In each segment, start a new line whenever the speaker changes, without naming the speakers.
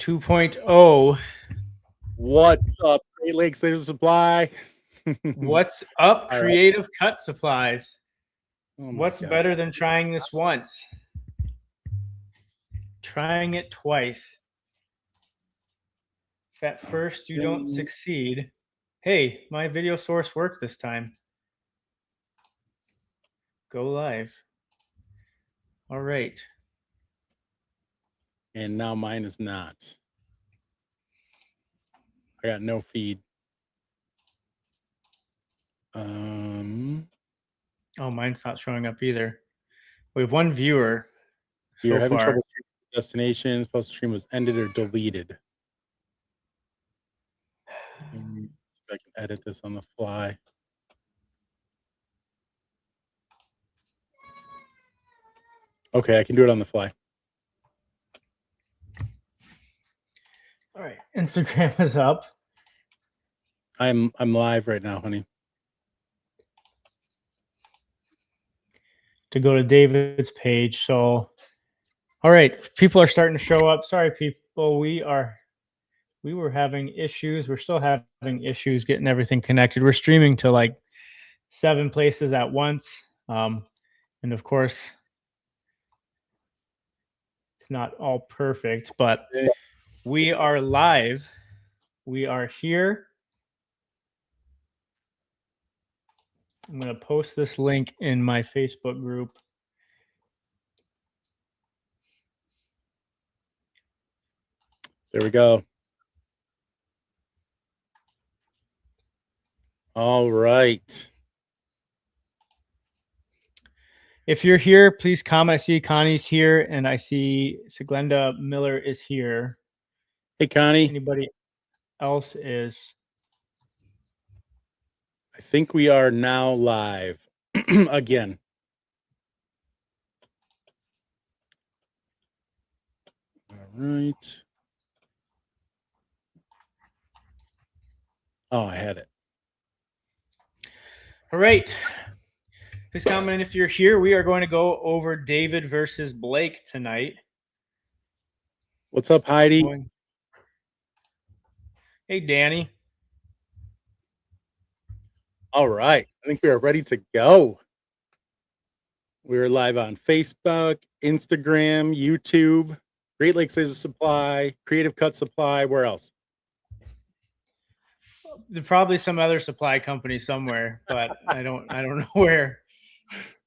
2.0.
What's up, Great Lakes Laser Supply?
What's up,
All right.
Creative Cut Supplies?
Oh my
What's
gosh.
better than trying this once? Trying it twice. If at first you don't succeed, hey, my video source worked this time. Go live. All right.
And now mine is not. I got no feed.
Oh, mine's not showing up either. We have one viewer
You're
so
having
far.
trouble streaming destinations. Post stream was ended or deleted. See if I can edit this on the fly. Okay, I can do it on the fly.
All right. Instagram is up.
I'm live right now, honey.
To go to David's page. So, all right, people are starting to show up. Sorry, people. We were having issues. We're still having issues getting everything connected. We're streaming to like 7 places at once. And of course, it's not all perfect, but we are live. We are here. I'm going to post this link in my Facebook group.
There we go. All right.
If you're here, please comment. I see Connie's here, and I see Siglenda Miller is here.
Hey, Connie.
Anybody else is?
I think we are now live again. All right. Oh, I had it.
All right. Please comment if you're here. We are going to go over David versus Blake tonight.
What's up, Heidi?
Hey, Danny.
All right. I think we are ready to go. We're live on Facebook, Instagram, YouTube, Great Lakes Laser Supply, Creative Cut Supply. Where else?
There's probably some other supply company somewhere, but I don't know where.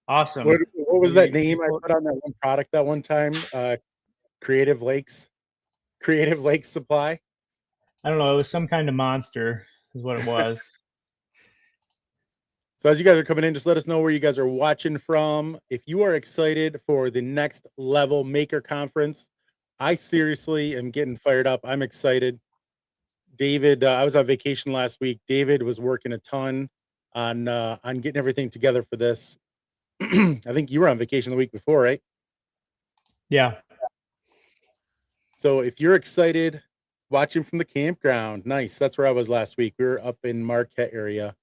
Awesome.
What was that name I put on that one product that one time? Creative Lakes Supply.
I don't know. It was some kind of monster, is what it was.
So as you guys are coming in, just let us know where you guys are watching from. If you are excited for the Next Level Maker Conference, I seriously am getting fired up. I'm excited. David, I was on vacation last week. David was working a ton on getting everything together for this. I think you were on vacation the week before, right?
Yeah.
So if you're excited, watching from the campground, nice. That's where I was last week. We were up in Marquette area.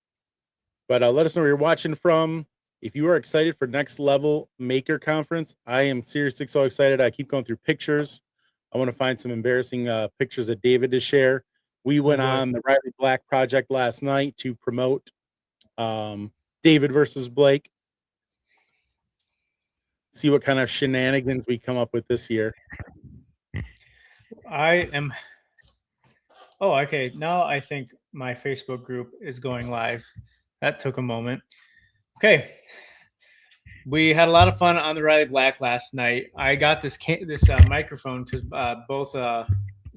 But let us know where you're watching from. If you are excited for Next Level Maker Conference, I am seriously so excited. I keep going through pictures. I want to find some embarrassing pictures of David to share. We went on the Riley Black project last night to promote David versus Blake. See what kind of shenanigans we come up with this year.
Oh, okay. Now I think my Facebook group is going live. That took a moment. Okay. We had a lot of fun on the Riley Black last night. I got this microphone because both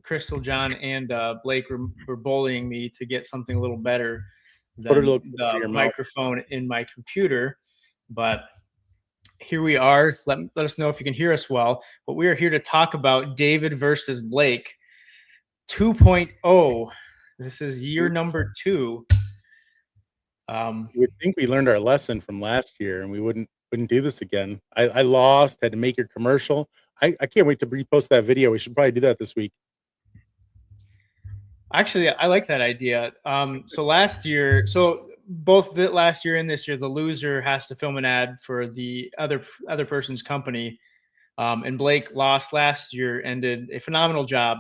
Crystal John and Blake were bullying me to get something a little better than the microphone in my computer. But here we are. Let us know if you can hear us well. But we are here to talk about David versus Blake 2.0. This is year number 2.
We think we learned our lesson from last year, and we wouldn't do this again. I lost, had to make your commercial. I can't wait to repost that video. We should probably do that this week.
Actually, I like that idea. So last year, both last year and this year, the loser has to film an ad for the other person's company. And Blake lost last year and did a phenomenal job.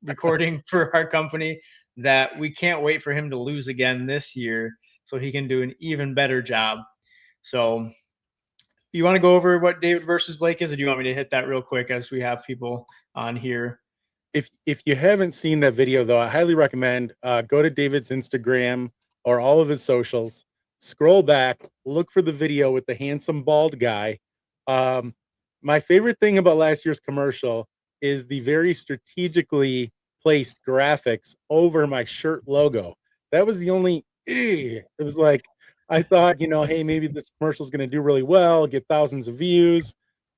recording for our company that we can't wait for him to lose again this year so he can do an even better job. So you want to go over what David versus Blake is, or do you want me to hit that real quick as we have people on here?
If you haven't seen that video, though, I highly recommend go to David's Instagram or all of his socials, scroll back, look for the video with the handsome bald guy. My favorite thing about last year's commercial is the very strategically placed graphics over my shirt logo. That was the only, it was like, I thought, hey, maybe this commercial is going to do really well, get thousands of views,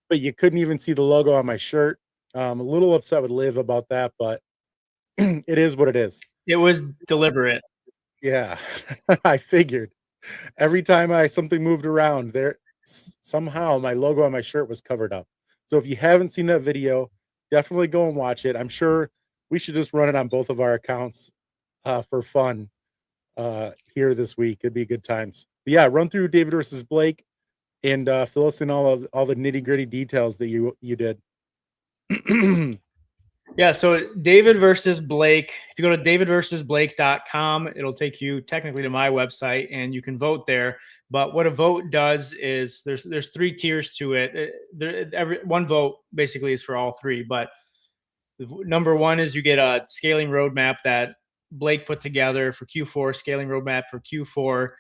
but you couldn't even see the logo on my shirt. I'm a little upset with Liv about that, but it is what it is.
It was deliberate.
Yeah, I figured. Every time something moved around, there somehow my logo on my shirt was covered up. So if you haven't seen that video, definitely go and watch it. I'm sure we should just run it on both of our accounts for fun here this week. It'd be good times. But yeah, run through David versus Blake and fill us in all the nitty-gritty details that you did.
Yeah, so David versus Blake, if you go to davidversusblake.com, it'll take you technically to my website and you can vote there. But what a vote does is there's 3 tiers to it. One vote basically is for all 3. But number 1 is you get a scaling roadmap that Blake put together for Q4, scaling roadmap for Q4.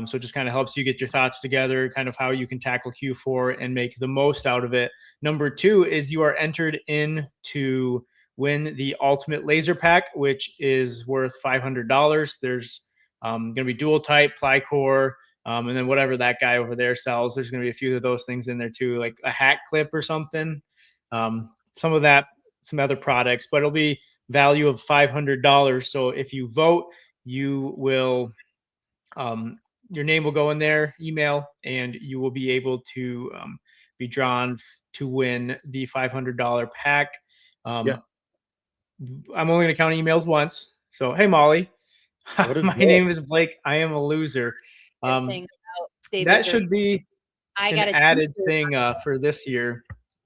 So it just kind of helps you get your thoughts together, kind of how you can tackle Q4 and make the most out of it. Number 2 is you are entered in to win the Ultimate Laser Pack, which is worth $500. There's going to be dual type, ply core, and then whatever that guy over there sells. There's going to be a few of those things in there too, like a hat clip or something. Some of that, some other products, but it'll be value of $500. So if you vote, you will your name will go in their email and you will be able to be drawn to win the $500 pack. Yeah. I'm only going to count emails once. So, hey, Molly, my name is Blake. I am a loser. That should be an added thing for this year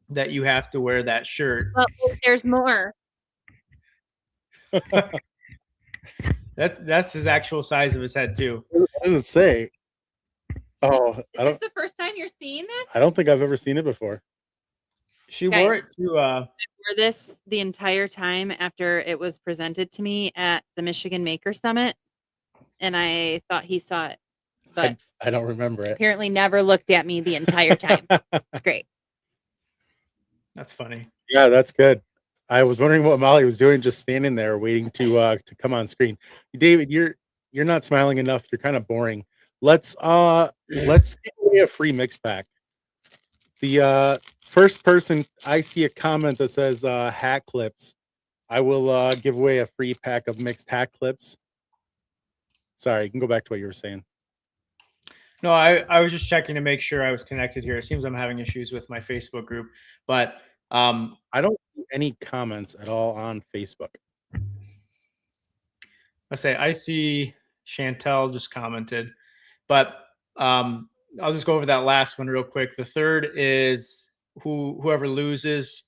that you have to wear that shirt.
Well, there's more.
That's his actual size of his head too.
What does it say? Oh,
is this the first time you're seeing this?
I don't think I've ever seen it before.
She wore it to
I wore this the entire time after it was presented to me at the Michigan Maker Summit, and I thought he saw it, but
I don't remember it.
Apparently never looked at me the entire time. It's great.
That's funny.
Yeah, that's good. I was wondering what Molly was doing, just standing there waiting to come on screen. David, you're not smiling enough. You're kind of boring. Let's give away a free mix pack. The first person I see a comment that says hat clips, I will give away a free pack of mixed hat clips. Sorry, you can go back to what you were saying.
No, I was just checking to make sure I was connected here. It seems I'm having issues with my Facebook group, but
I don't see any comments at all on Facebook.
I see Chantel just commented, but I'll just go over that last one real quick. The third is whoever loses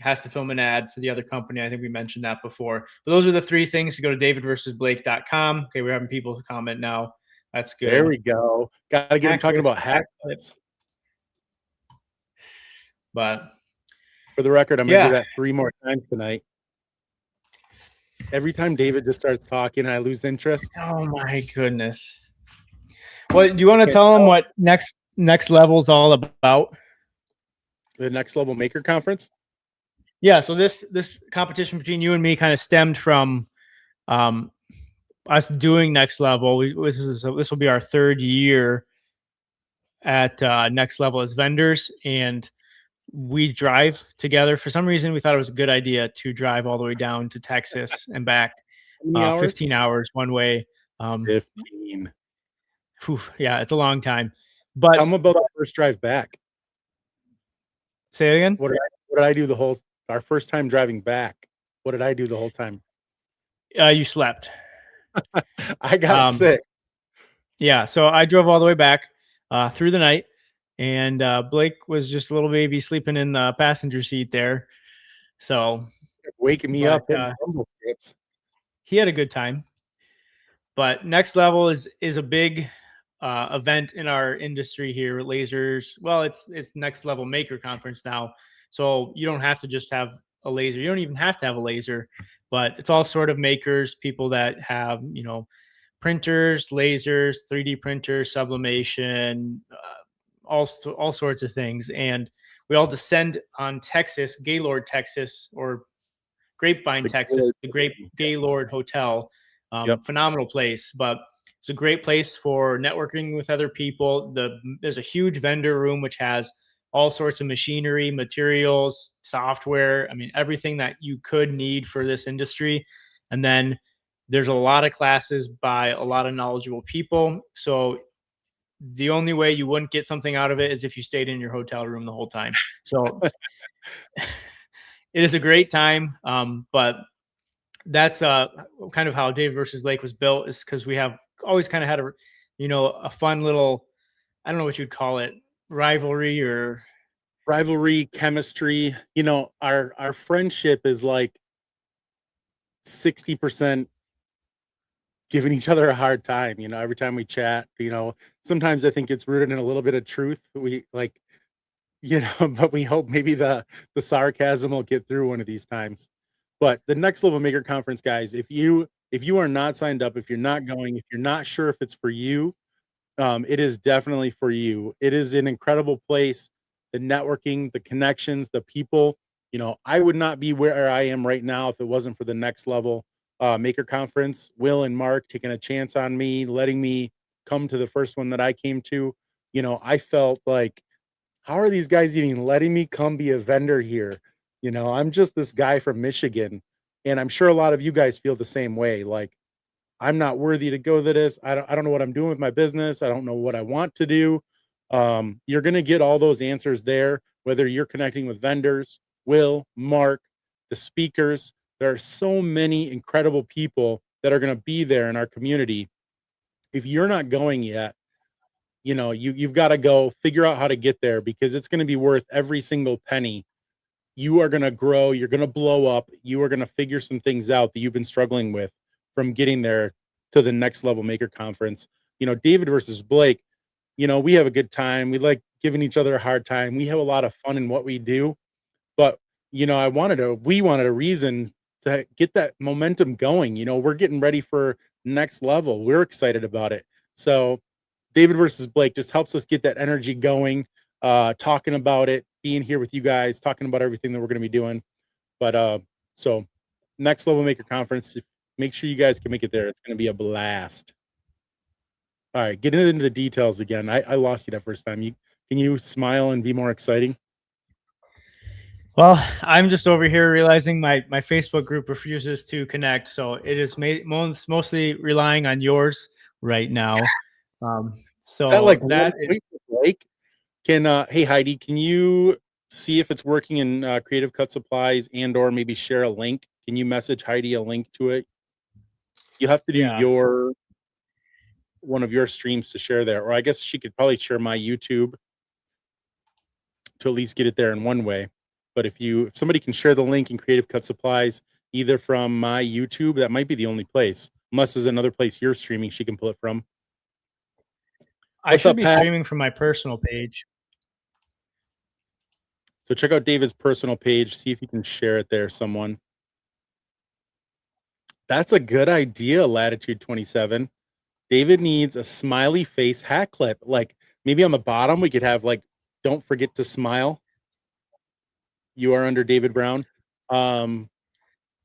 has to film an ad for the other company. I think we mentioned that before. But those are the 3 things. You go to davidversusblake.com. Okay, we're having people comment now. That's good.
There we go. Got to get him talking about hat clips.
But
for the record, I'm going to do that 3 more times tonight. Every time David just starts talking, I lose interest.
Oh my goodness. Well, do you want to tell them what next level's all about?
The Next Level Maker Conference?
Yeah, so this competition between you and me kind of stemmed from us doing Next Level. This will be our 3rd year at Next Level as vendors, and we drive together. For some reason, we thought it was a good idea to drive all the way down to Texas and back. 15 hours one way.
15.
Yeah, it's a long time. But
tell them about the first drive back.
Say it again.
What did I do our first time driving back? What did I do the whole time?
You slept.
I got sick.
Yeah, so I drove all the way back through the night, and Blake was just a little baby sleeping in the passenger seat there. So
kept waking me
But,
up in rumble strips.
he had a good time. But Next Level is a big event in our industry here. Lasers, well, it's Next Level Maker Conference now, so you don't have to just have a laser. You don't even have to have a laser, but it's all sort of makers, people that have printers, lasers, 3D printers, sublimation, all sorts of things, and we all descend on Texas, Gaylord, Texas, or Grapevine,
The
Texas, the Great
Gaylord.
Gaylord Hotel.
Yep.
Phenomenal place, but it's a great place for networking with other people. There's a huge vendor room which has all sorts of machinery, materials, software. I mean, everything that you could need for this industry. And then there's a lot of classes by a lot of knowledgeable people. So the only way you wouldn't get something out of it is if you stayed in your hotel room the whole time. So it is a great time. But that's kind of how David versus Blake was built, is because we have always kind of had a fun little, I don't know what you'd call it, rivalry or
rivalry, chemistry. Our friendship is like 60% giving each other a hard time. Every time we chat, sometimes I think it's rooted in a little bit of truth. We like, but we hope maybe the sarcasm will get through one of these times. But the Next Level Maker Conference, guys, if you are not signed up, if you're not going, if you're not sure if it's for you, it is definitely for you. It is an incredible place. The networking, the connections, the people. I would not be where I am right now if it wasn't for the Next Level Maker Conference. Will and Mark taking a chance on me, letting me come to the first one that I came to. I felt like, how are these guys even letting me come be a vendor here? I'm just this guy from Michigan, and I'm sure a lot of you guys feel the same way. Like, I'm not worthy to go to this. I don't know what I'm doing with my business. I don't know what I want to do. You're going to get all those answers there, whether you're connecting with vendors, Will, Mark, the speakers. There are so many incredible people that are going to be there in our community. If you're not going yet, you've got to go figure out how to get there, because it's going to be worth every single penny. You are going to grow. You're going to blow up. You are going to figure some things out that you've been struggling with from getting there to the Next Level Maker Conference. David versus Blake, we have a good time. We like giving each other a hard time. We have a lot of fun in what we do. But, we wanted a reason to get that momentum going. We're getting ready for Next Level. We're excited about it. So David versus Blake just helps us get that energy going, talking about it, being here with you guys, talking about everything that we're going to be doing. But so Next Level Maker Conference, make sure you guys can make it there. It's going to be a blast. All right, getting into the details again. I lost you that first time. Can you smile and be more exciting?
Well, I'm just over here realizing my Facebook group refuses to connect, so it is mostly relying on yours right now. So
is that like
that
Blake? Hey Heidi, can you see if it's working in Creative Cut Supplies, and/or maybe share a link? Can you message Heidi a link to it? You have to do one of your streams to share there, or I guess she could probably share my YouTube to at least get it there in one way. But if somebody can share the link in Creative Cut Supplies, either from my YouTube, that might be the only place, unless there's another place you're streaming she can pull it from.
I should be streaming from my personal page.
So check out David's personal page, see if you can share it there, someone. That's a good idea, Latitude 27. David needs a smiley face hat clip. Like, maybe on the bottom we could have, like, don't forget to smile. You are under David Brown. Can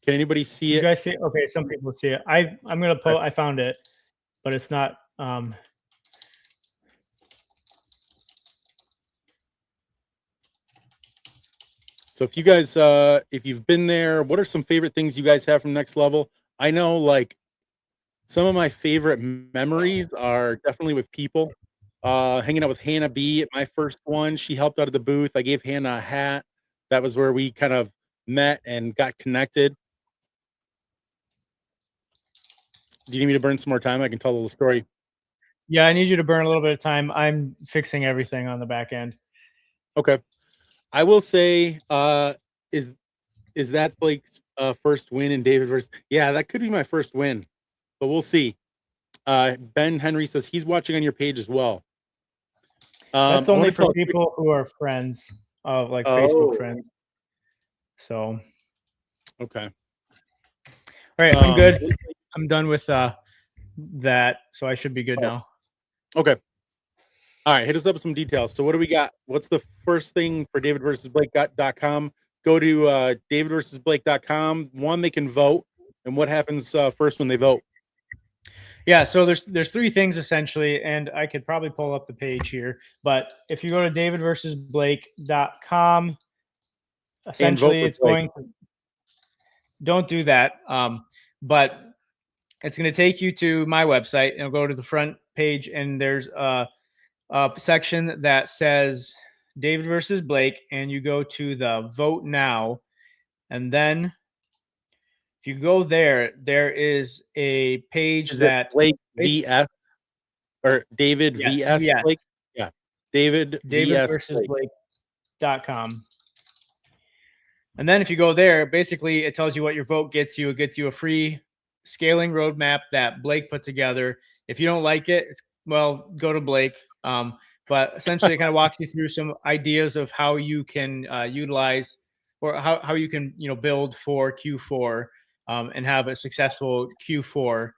anybody see it?
You guys see it? Okay, some people see it. I'm gonna post. I found it, but it's not.
So if you guys, if you've been there, what are some favorite things you guys have from Next Level? I know, like, some of my favorite memories are definitely with people. Hanging out with Hannah B at my first one. She helped out at the booth. I gave Hannah a hat. That was where we kind of met and got connected. Do you need me to burn some more time? I can tell a little story.
Yeah, I need you to burn a little bit of time. I'm fixing everything on the back end.
Okay. I will say, is is that Blake's first win in David versus? Yeah, that could be my first win, but we'll see. Ben Henry says he's watching on your page as well.
That's
I
only
wanna tell
for
a quick-
people who are friends of like
Oh.
Facebook friends. So,
Okay.
all right, I'm good. I'm done with that, so I should be good
Oh.
now.
Okay. All right, hit us up with some details. So what do we got? What's the first thing for davidversusblake.com? Go to davidversusblake.com. One, they can vote. And what happens first when they vote?
Yeah, so there's three things essentially, and I could probably pull up the page here. But if you go to davidversusblake.com, essentially
for
it's
Blake.
going to don't do that. But it's going to take you to my website, and it'll go to the front page, and there's a section that says David versus Blake, and you go to the vote now, and then if you go there, there is a page
Is
that
it Blake VS or David
Yes,
VS
yes.
Blake? Yeah. David
David
VS
versus
Blake.
Blake.com. And then if you go there, basically it tells you what your vote gets you. It gets you a free scaling roadmap that Blake put together. If you don't like it, well, go to Blake. But essentially it kind of walks you through some ideas of how you can utilize or how you can, build for Q4 and have a successful Q4.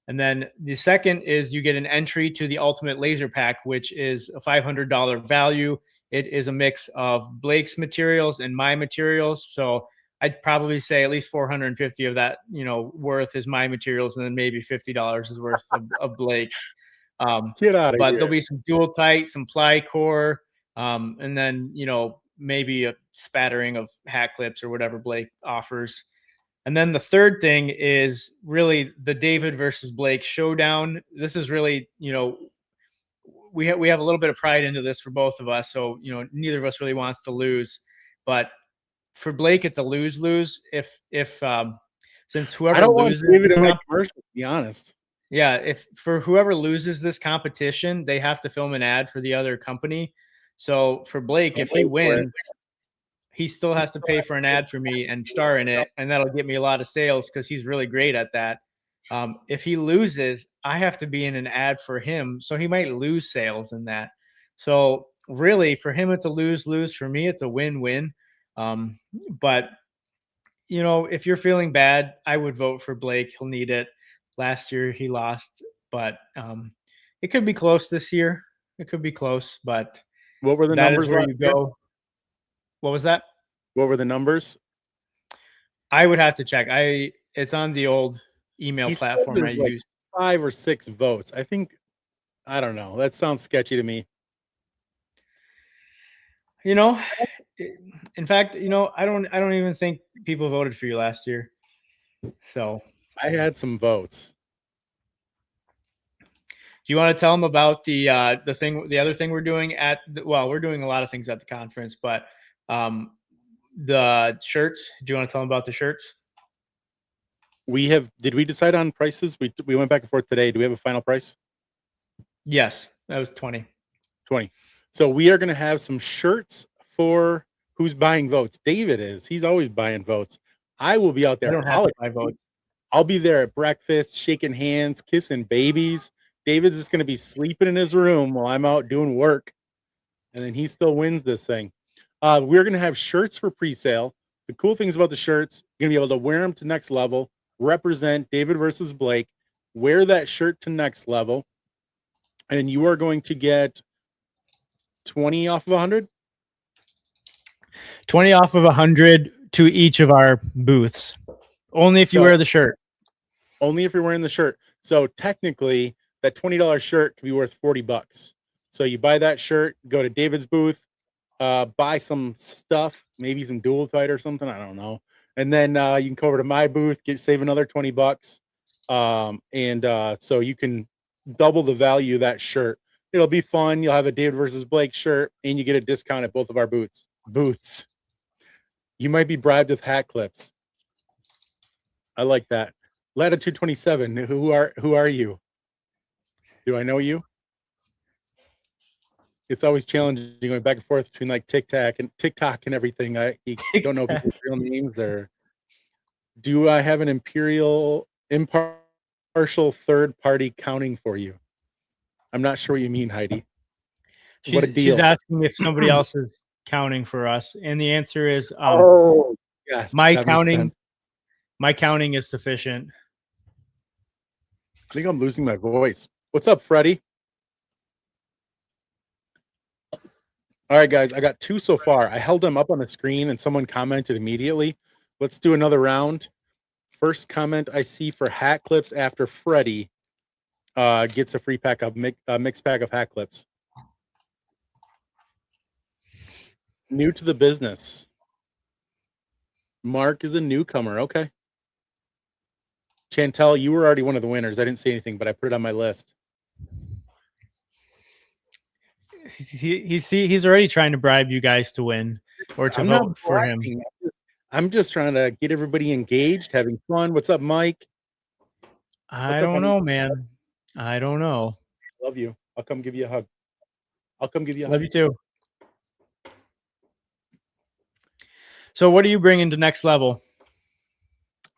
And then the second is you get an entry to the Ultimate Laser Pack, which is a $500 value. It is a mix of Blake's materials and my materials. So I'd probably say at least 450 of that, worth is my materials, and then maybe $50 is worth of Blake's.
Get out of
But
here.
there'll be some dual tight, some ply core, and then maybe a spattering of hat clips or whatever Blake offers. And then the third thing is really the David versus Blake showdown. This is really, we have a little bit of pride into this for both of us. So, neither of us really wants to lose. But for Blake, it's a lose-lose. Since
I
whoever
don't want
loses,
David in my commercial, to be honest.
yeah, if for whoever loses this competition, they have to film an ad for the other company. So for Blake, if he wins, he still has to pay for an ad for me and star in it, and that'll get me a lot of sales because he's really great at that. If he loses, I have to be in an ad for him, so he might lose sales in that. So really, for him, it's a lose-lose. For me, it's a win-win. But if you're feeling bad, I would vote for Blake. He'll need it. Last year he lost, but it could be close this year. It could be close, but
what were the
that
numbers
is where
last
you
year?
go. What was that?
What were the numbers?
I would have to check. It's on the old email
He said
platform I
there's like
used.
5 or 6 votes. I think, I don't know. That sounds sketchy to me.
In fact, I don't even think people voted for you last year. So
I had some votes.
do you want to tell them about the other thing we're doing we're doing a lot of things at the conference, but the shirts, do you want to tell them about the shirts?
Did we decide on prices? We went back and forth today. Do we have a final price?
Yes, that was 20.
20. So we are going to have some shirts for who's buying votes. David is. He's always buying votes. I will be out there.
I don't have to buy votes.
I'll be there at breakfast, shaking hands, kissing babies. David's just going to be sleeping in his room while I'm out doing work. And then he still wins this thing. We're going to have shirts for pre-sale. The cool things about the shirts, you're going to be able to wear them to next level, represent David versus Blake, wear that shirt to next level, and you are going to get 20 off of 100.
20 off of 100 to each of our booths. Only if you wear the shirt.
Only if you're wearing the shirt. So technically, that $20 shirt could be worth $40. So you buy that shirt, go to David's booth, buy some stuff, maybe some dual tight or something. I don't know. And then you can come over to my booth, save another $20. So you can double the value of that shirt. It'll be fun. You'll have a David versus Blake shirt, and you get a discount at both of our booths. You might be bribed with hat clips. I like that. Latitude 27. Who are you? Do I know you? it's always challenging going back and forth between like TikTok and everything. You don't know people's real names. Or do I have an impartial third party counting for you? I'm not sure what you mean, Heidi. What a deal.
She's asking if somebody else is counting for us, and the answer is
yes,
my
that makes sense.
counting is sufficient.
I think I'm losing my voice. What's up, Freddie? All right, guys, I got 2 so far. I held them up on the screen and someone commented immediately. Let's do another round. First comment I see for hat clips after Freddie gets a free pack of mixed pack of hat clips. New to the business. Mark is a newcomer. Okay. Chantel, you were already one of the winners. I didn't say anything, but I put it on my list.
He's already trying to bribe you guys to win or to vote for him.
I'm just trying to get everybody engaged, having fun. What's up, Mike?
I don't know, man. I don't know.
Love you. I'll come give you a hug.
Love you too. So what are you bringing to next level?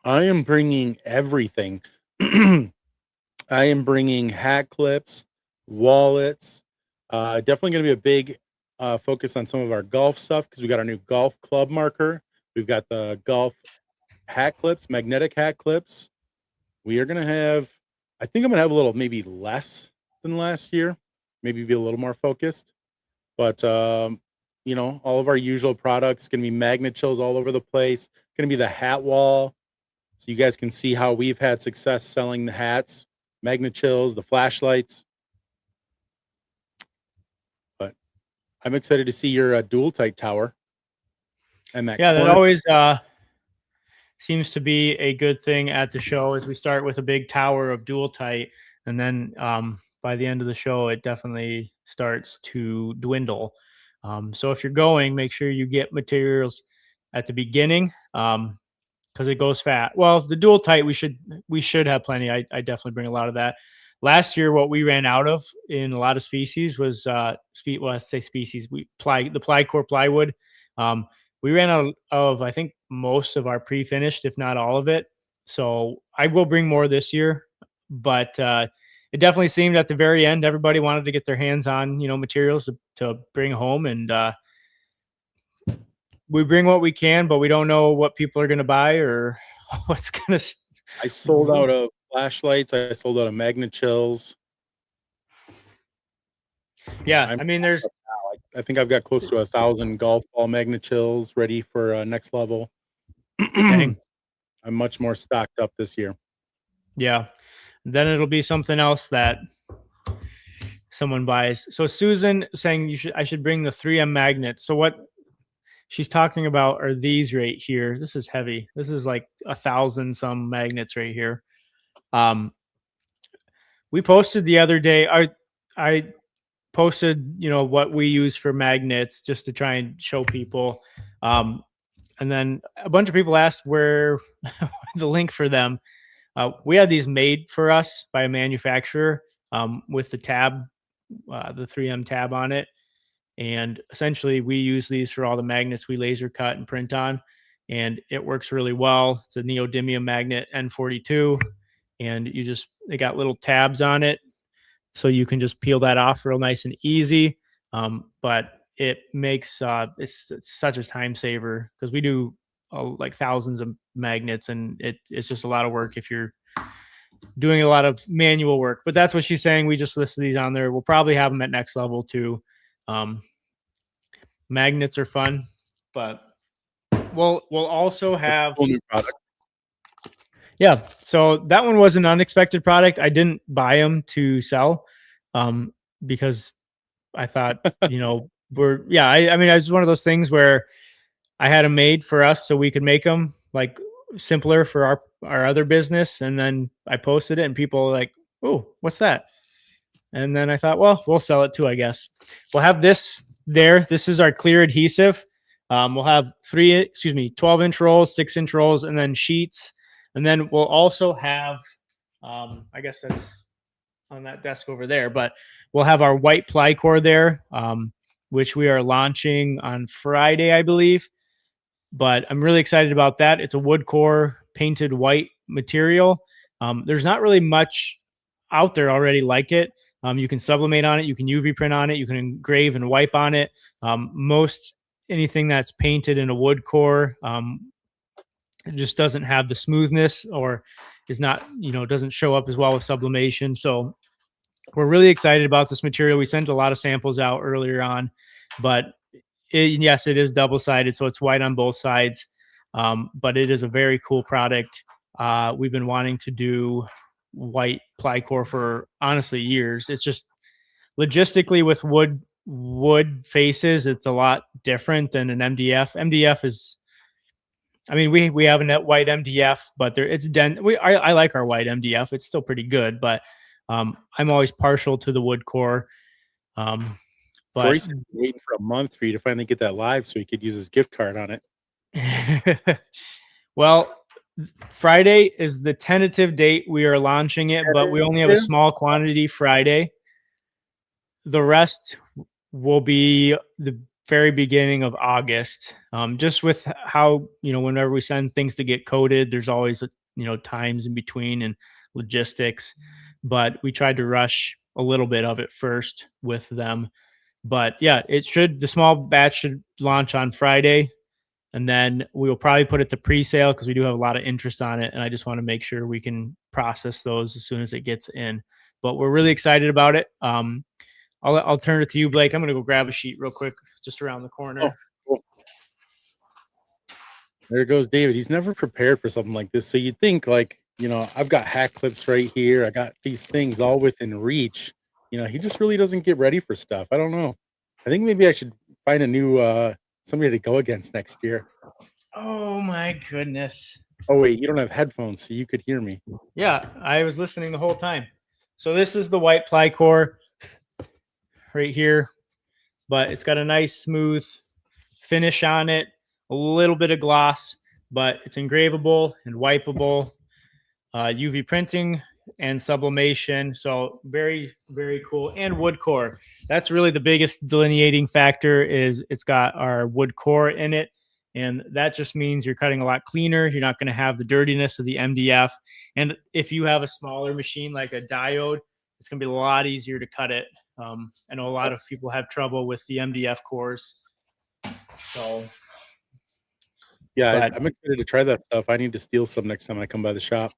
I am bringing everything. I am bringing hat clips, wallets. Definitely going to be a big focus on some of our golf stuff because we got our new golf club marker. We've got the golf hat clips, magnetic hat clips. We are going to have, I think I'm going to have a little, maybe less than last year, maybe be a little more focused. But, you know, all of our usual products, going to be magnet chills all over the place. Going to be the hat wall. So you guys can see how we've had success selling the hats, magnet chills, the flashlights. But I'm excited to see your dual tight tower. And that
that always seems to be a good thing at the show as we start with a big tower of dual tight. And then by the end of the show, it definitely starts to dwindle. So if you're going, make sure you get materials at the beginning. Because it goes fast. Well, the dual tight, we should have plenty. I definitely bring a lot of that. Last year, what we ran out of in a lot of species was species. The Plycore plywood. We ran out of I think most of our pre-finished, if not all of it. So I will bring more this year, but it definitely seemed at the very end everybody wanted to get their hands on materials to bring home, and we bring what we can, but we don't know what people are going to buy or what's going to.
I sold out of flashlights. I sold out of magnet chills.
Yeah, I mean,
I think I've got close to 1,000 golf ball magnet chills ready for next level. I'm much more stocked up this year.
Yeah, then it'll be something else that someone buys. So Susan saying I should bring the 3M magnets. So what she's talking about are these right here. This is heavy. This is like 1,000 some magnets right here. We posted the other day. I posted, what we use for magnets just to try and show people. And then a bunch of people asked where the link for them. We had these made for us by a manufacturer with the tab, the 3M tab on it. And essentially we use these for all the magnets we laser cut and print on, and it works really well. It's a neodymium magnet N42, and they got little tabs on it. So you can just peel that off real nice and easy. But it makes, it's such a time saver because we do like thousands of magnets, and it's just a lot of work if you're doing a lot of manual work. But that's what she's saying. We just listed these on there. We'll probably have them at next level too. Magnets are fun, but we'll also have
a new product.
Yeah, so that one was an unexpected product. I didn't buy them to sell because I thought, I mean, it was one of those things where I had them made for us so we could make them like simpler for our other business. And then I posted it and people were like, oh, what's that? And then I thought, well, we'll sell it too, I guess. We'll have this there. This is our clear adhesive. We'll have 12-inch rolls, 6-inch and then sheets. And then we'll also have, I guess that's on that desk over there. But we'll have our white ply core there, which we are launching on Friday, I believe. But I'm really excited about that. It's a wood core painted white material. There's not really much out there already like it. You can sublimate on it, you can UV print on it, you can engrave and wipe on it. Most anything that's painted in a wood core, it just doesn't have the smoothness or is not, doesn't show up as well with sublimation. So we're really excited about this material. We sent a lot of samples out earlier on, but yes, it is double-sided, so it's white on both sides. But it is a very cool product. We've been wanting to do white ply core for honestly years. It's just logistically with wood faces, it's a lot different than an MDF. MDF is, I mean, we have a white MDF, but it's I like our white MDF. It's still pretty good, but I'm always partial to the wood core. But
Corey's been waiting for a month for you to finally get that live so he could use his gift card on it.
Well, Friday is the tentative date we are launching it, but we only have a small quantity Friday. The rest will be the very beginning of August. Just with how, whenever we send things to get coated, there's always, times in between and logistics, but we tried to rush a little bit of it first with them. But yeah, the small batch should launch on Friday. And then we will probably put it to pre-sale because we do have a lot of interest on it. And I just want to make sure we can process those as soon as it gets in. But we're really excited about it. I'll turn it to you, Blake. I'm going to go grab a sheet real quick, just around the corner.
Oh, cool. There goes David. He's never prepared for something like this. So you'd think I've got hack clips right here. I got these things all within reach. He just really doesn't get ready for stuff. I don't know. I think maybe I should find a new somebody to go against next year.
Oh my goodness.
Oh wait, you don't have headphones, so you could hear me.
Yeah, I was listening the whole time. So this is the white ply core right here, but it's got a nice smooth finish on it, a little bit of gloss, but it's engravable and wipeable, UV printing and sublimation. So very, very cool. And wood core. That's really the biggest delineating factor, is it's got our wood core in it. And that just means you're cutting a lot cleaner. You're not going to have the dirtiness of the MDF. And if you have a smaller machine like a diode, it's going to be a lot easier to cut it. I know a lot of people have trouble with the MDF cores. So
yeah, I'm excited to try that stuff. I need to steal some next time I come by the shop.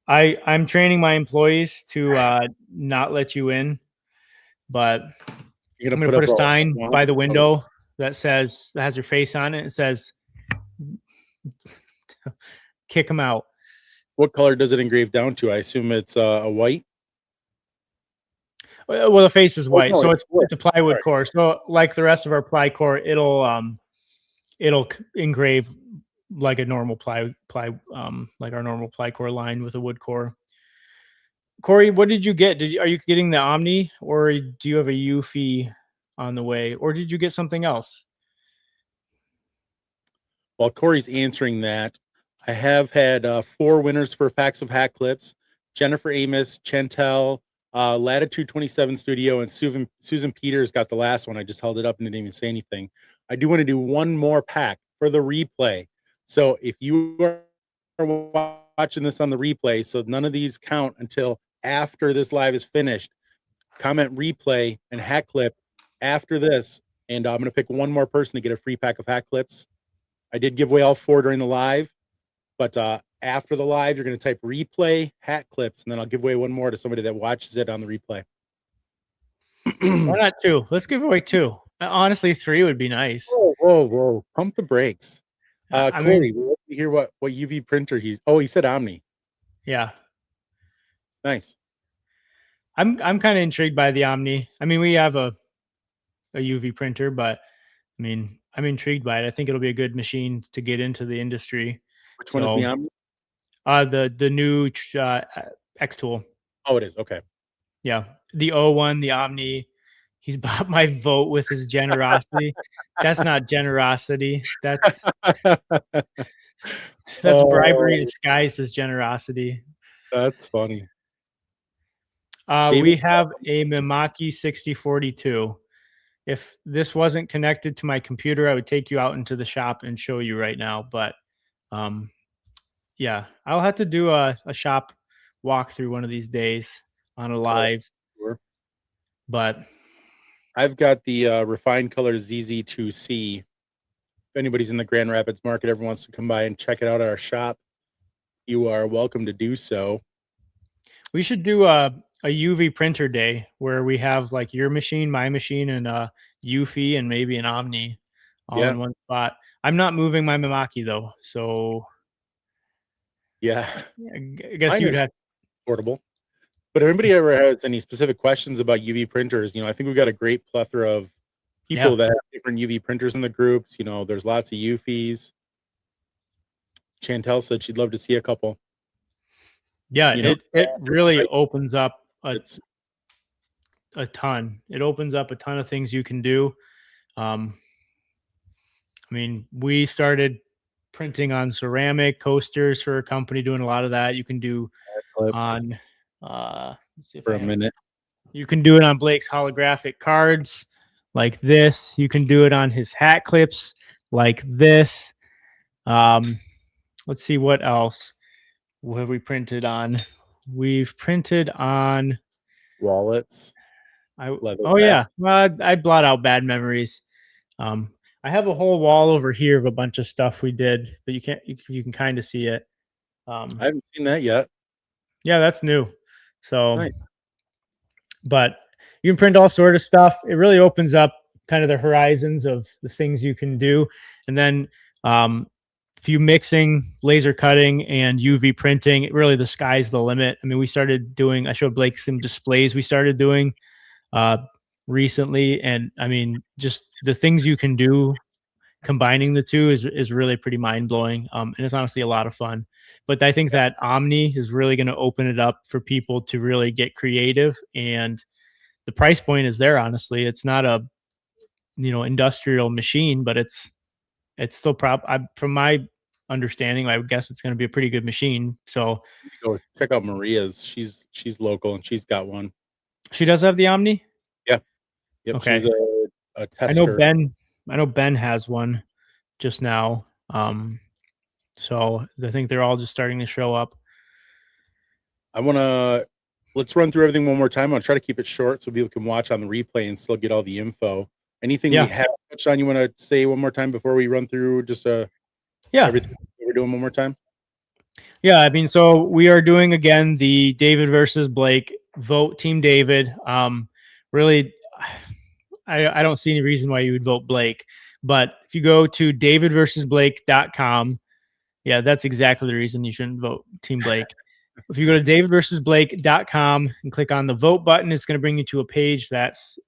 I'm training my employees to not let you in, but I'm going to put a sign by the window that has your face on it. It says, kick them out.
What color does it engrave down to? I assume it's a white.
Well, the face is white, so it's a plywood core. So like the rest of our ply core, it'll engrave like a normal ply like our normal ply core line with a wood core. Corey, what did you get? Are you getting the Omni, or do you have a Eufy on the way, or did you get something else?
While Corey's answering that, I have had 4 winners for packs of hack clips: Jennifer Amos, Chantel, Latitude 27 Studio, and Susan Peters got the last one. I just held it up and didn't even say anything. I do want to do one more pack for the replay. So if you are watching this on the replay, so none of these count until after this live is finished, comment replay and hack clip after this, and I'm going to pick one more person to get a free pack of hack clips. I did give away all 4 during the live, but after the live, you're going to type replay hack clips, and then I'll give away one more to somebody that watches it on the replay.
Why not 2? Let's give away 2. Honestly, 3 would be nice.
Whoa. Pump the brakes. Corey, we'll hear what UV printer he said Omni.
Yeah.
Nice.
I'm kind of intrigued by the Omni. I mean, we have a UV printer, but I mean, I'm intrigued by it. I think it'll be a good machine to get into the industry.
Which one is the Omni?
The new X Tool.
Oh, it is. Okay.
Yeah. The O1, the Omni. He's bought my vote with his generosity. That's not generosity. That's bribery disguised as generosity.
That's funny. David?
We have a Mimaki 6042. If this wasn't connected to my computer, I would take you out into the shop and show you right now. But yeah, I'll have to do a shop walkthrough one of these days on a live.
Sure.
But
I've got the Refined Color ZZ2C. If anybody's in the Grand Rapids market ever wants to come by and check it out at our shop, you are welcome to do so.
we should do a UV printer day where we have like your machine, my machine, and Eufy and maybe an Omni all
Yeah.
in one spot. I'm not moving my Mimaki though, so
Yeah,
I guess
Mine
you'd
is
have.
portable. But if anybody ever has any specific questions about UV printers, I think we've got a great plethora of people
Yeah.
that have different UV printers in the groups. There's lots of Eufys. Chantel said she'd love to see a couple.
Yeah, it really opens up
It's
a ton. It opens up a ton of things you can do. I mean, we started printing on ceramic coasters for a company doing a lot of that. You can do on let's see if
for
I
a
have-
minute.
You can do it on Blake's holographic cards like this. You can do it on his hat clips like this. Let's see what else. What have we printed on? We've printed on
Wallets.
Oh
back.
yeah. Well, I blot out bad memories. I have a whole wall over here of a bunch of stuff we did, but you can kind of see it.
I haven't seen that yet.
Yeah, that's new. So,
Nice.
But you can print all sort of stuff. It really opens up kind of the horizons of the things you can do. And then if you mixing laser cutting and UV printing, really the sky's the limit. I mean, I showed Blake some displays we started doing recently. And I mean, just the things you can do combining the two is really pretty mind blowing. And it's honestly a lot of fun. But I think that Omni is really going to open it up for people to really get creative, and the price point is there. Honestly, it's not a industrial machine, but it's still from my understanding, I would guess it's going to be a pretty good machine. So
Go check out Maria's. She's local and she's got one.
she does have the Omni.
Yep.
Okay.
She's a tester.
I know Ben has one just now. So I think they're all just starting to show up.
Let's run through everything one more time. I'll try to keep it short so people can watch on the replay and still get all the info. Anything we have touched on you want to say one more time before we run through just everything we're doing one more time?
Yeah, I mean, so we are doing again the David versus Blake vote, Team David. Really, I don't see any reason why you would vote Blake, but if you go to davidversusblake.com, yeah, that's exactly the reason you shouldn't vote Team Blake. If you go to davidversusblake.com and click on the vote button, it's going to bring you to a page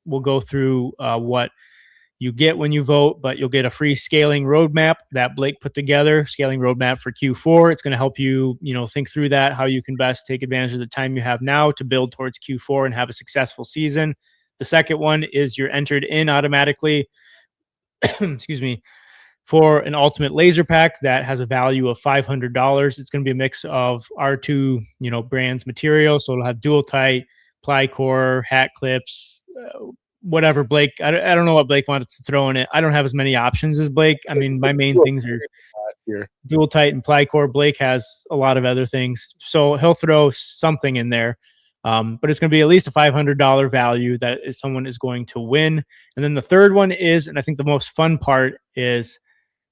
will go through what you get when you vote, but you'll get a free scaling roadmap that Blake put together, scaling roadmap for Q4. It's going to help you, think through that, how you can best take advantage of the time you have now to build towards Q4 and have a successful season. The second one is you're entered in automatically, excuse me, for an ultimate laser pack that has a value of $500. It's going to be a mix of our two, brands material. So it'll have dual tight, ply core, hat clips, whatever Blake. I don't know what Blake wants to throw in it. I don't have as many options as Blake. I mean, my main things are dual tight and ply core. Blake has a lot of other things, so he'll throw something in there. But it's going to be at least a $500 value that someone is going to win. And then the third one is, and I think the most fun part is,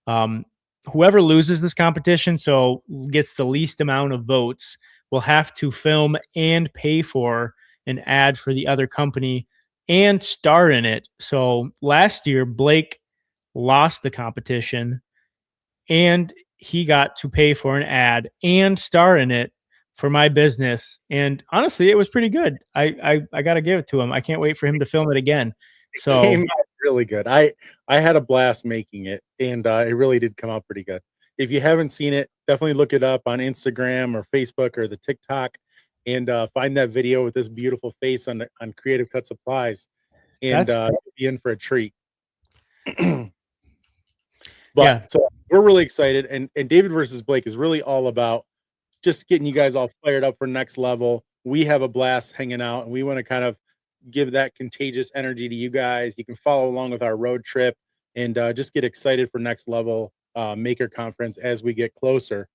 whoever loses this competition, so gets the least amount of votes, will have to film and pay for an ad for the other company and star in it. So last year, Blake lost the competition and he got to pay for an ad and star in it for my business. And honestly, it was pretty good. I got to give it to him. I can't wait for him to film it again. So
It came out really good. I had a blast making it, and it really did come out pretty good. If you haven't seen it, definitely look it up on Instagram or Facebook or the TikTok, and find that video with this beautiful face on Creative Cut Supplies, and be in for a treat. So we're really excited, and David versus Blake is really all about just getting you guys all fired up for next level. we have a blast hanging out, and we want to kind of give that contagious energy to you guys. You can follow along with our road trip and just get excited for next level maker conference as we get closer.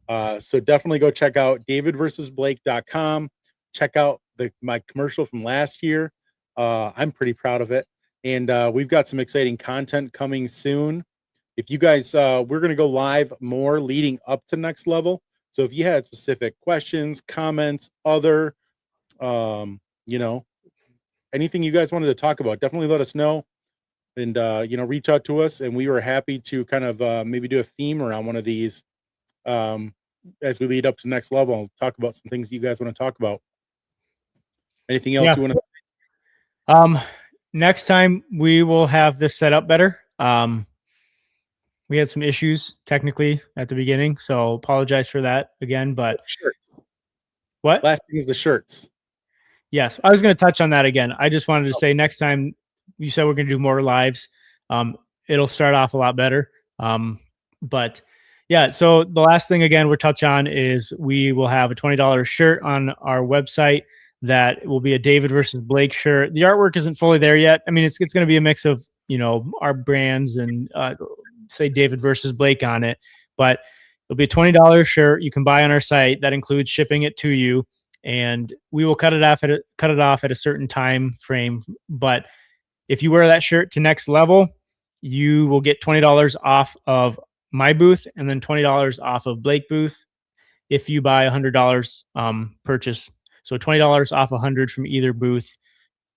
So definitely go check out davidversusblake.com. Check out my commercial from last year. I'm pretty proud of it. And we've got some exciting content coming soon. If you guys, we're going to go live more leading up to next level. So if you had specific questions, comments, other, anything you guys wanted to talk about, definitely let us know and, reach out to us. And we were happy to kind of maybe do a theme around one of these as we lead up to next level and talk about some things you guys want to talk about. Anything else you want
to? Next time we will have this set up better. We had some issues technically at the beginning, so apologize for that again. But
shirts.
What?
Last thing is the shirts.
Yes, I was going to touch on that again. I just wanted to say next time you said we're going to do more lives. It'll start off a lot better. But yeah, so the last thing again we'll touch on is we will have a $20 shirt on our website that will be a David versus Blake shirt. The artwork isn't fully there yet. I mean, it's going to be a mix of, our brands and say David versus Blake on it, but it'll be a $20 shirt you can buy on our site that includes shipping it to you, and we will cut it off at a certain time frame. But if you wear that shirt to next level, you will get $20 off of my booth and then $20 off of Blake booth if you buy $100 purchase. So $20 off 100 from either booth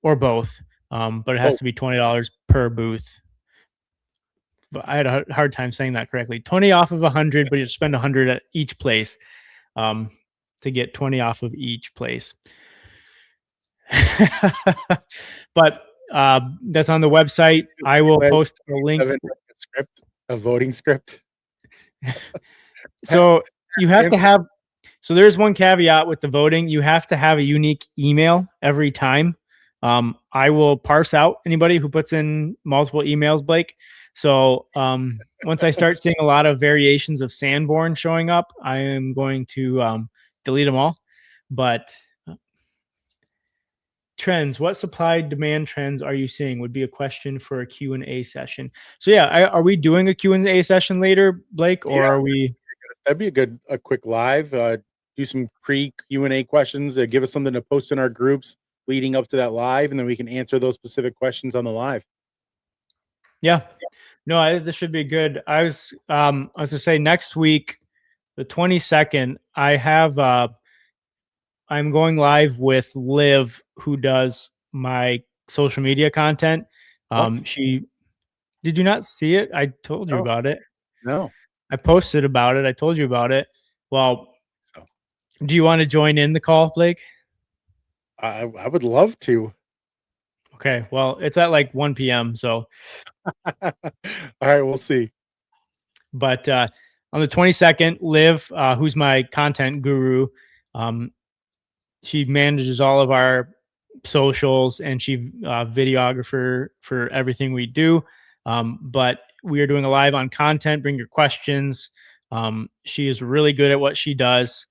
or both, but it has to be $20 per booth. But I had a hard time saying that correctly. 20 off of 100, but you spend 100 at each place to get 20 off of each place. But that's on the website. I will post a link.
A voting script.
So you have to have. So there's one caveat with the voting. You have to have a unique email every time. I will parse out anybody who puts in multiple emails, Blake. So once I start seeing a lot of variations of Sanborn showing up, I am going to delete them all. But trends, what supply demand trends are you seeing would be a question for a Q&A session. So yeah, are we doing a Q&A session later, Blake, or are we?
That'd be a quick live, do some pre-Q&A questions, give us something to post in our groups leading up to that live, and then we can answer those specific questions on the live.
Yeah. No, this should be good. I was gonna say next week, the 22nd, I have I'm going live with Liv, who does my social media content. Did you not see it? I told you about it.
No.
I posted about it. I told you about it. Well, do you want to join in the call, Blake?
I would love to.
Okay. Well, it's at like 1 p.m. So.
All right, we'll see.
But on the 22nd, Liv, who's my content guru, she manages all of our socials and she videographer for everything we do. But we are doing a live on content. Bring your questions. She is really good at what she does.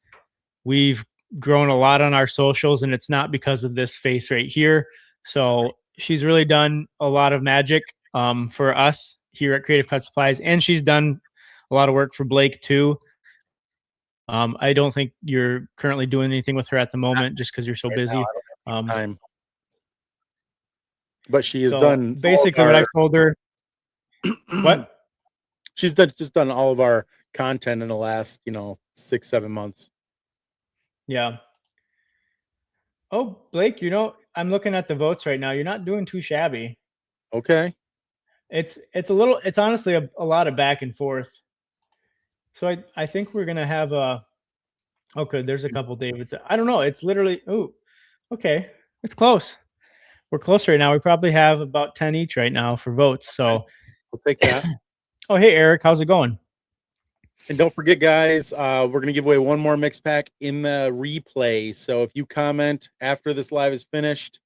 We've grown a lot on our socials, and it's not because of this face right here. So she's really done a lot of magic for us here at Creative Cut Supplies, and she's done a lot of work for Blake too. I don't think you're currently doing anything with her at the moment just because you're so busy.
But she has done
basically what I told her. What?
She's done all of our content in the last 6-7 months. Yeah.
Oh, Blake, I'm looking at the votes right now. You're not doing too shabby.
Okay.
It's honestly a lot of back and forth. So I think we're gonna have okay, there's a couple Davids. I don't know. It's literally okay. It's close. We're close right now. We probably have about 10 each right now for votes. So
we'll take that.
Oh, hey Eric, how's it going?
And don't forget, guys, we're going to give away one more mix pack in the replay. So if you comment after this live is finished,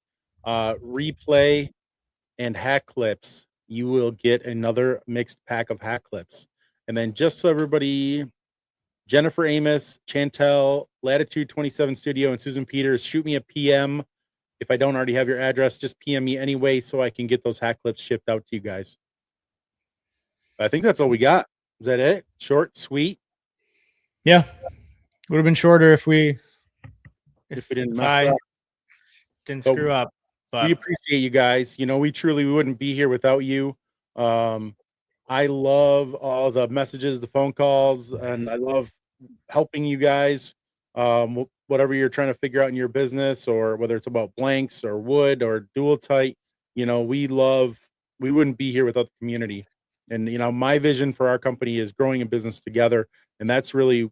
replay and hack clips, you will get another mixed pack of hack clips. And then just so everybody Jennifer Amos, Chantel, Latitude 27 Studio, and Susan Peters, shoot me a PM. If I don't already have your address, just PM me anyway so I can get those hat clips shipped out to you guys. I think that's all we got. Is that it? Short, sweet.
Yeah. Would have been shorter if we
didn't
if
mess
I
up.
didn't
But
screw up. But
we appreciate you guys. You know, we truly wouldn't be here without you. I love all the messages, the phone calls, and I love helping you guys. Whatever you're trying to figure out in your business, or whether it's about blanks or wood or dual tight, you know, we wouldn't be here without the community. And, you know, my vision for our company is growing a business together. And that's really,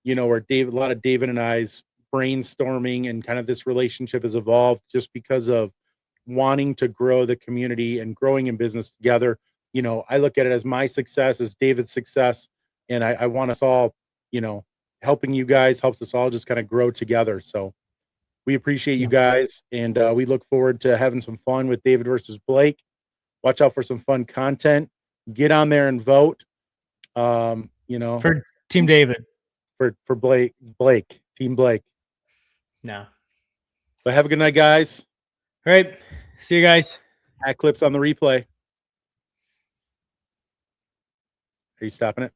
you know, where a lot of David and I's brainstorming and kind of this relationship has evolved, just because of wanting to grow the community and growing in business together. You know, I look at it as my success, as David's success. And I want us all, you know, helping you guys helps us all just kind of grow together. So we appreciate you guys. And we look forward to having some fun with David versus Blake. Watch out for some fun content. Get on there and vote. You know,
for Team David.
For Blake, Team Blake.
No.
But have a good night, guys.
All right. See you guys.
Hat clips on the replay. Are you stopping it?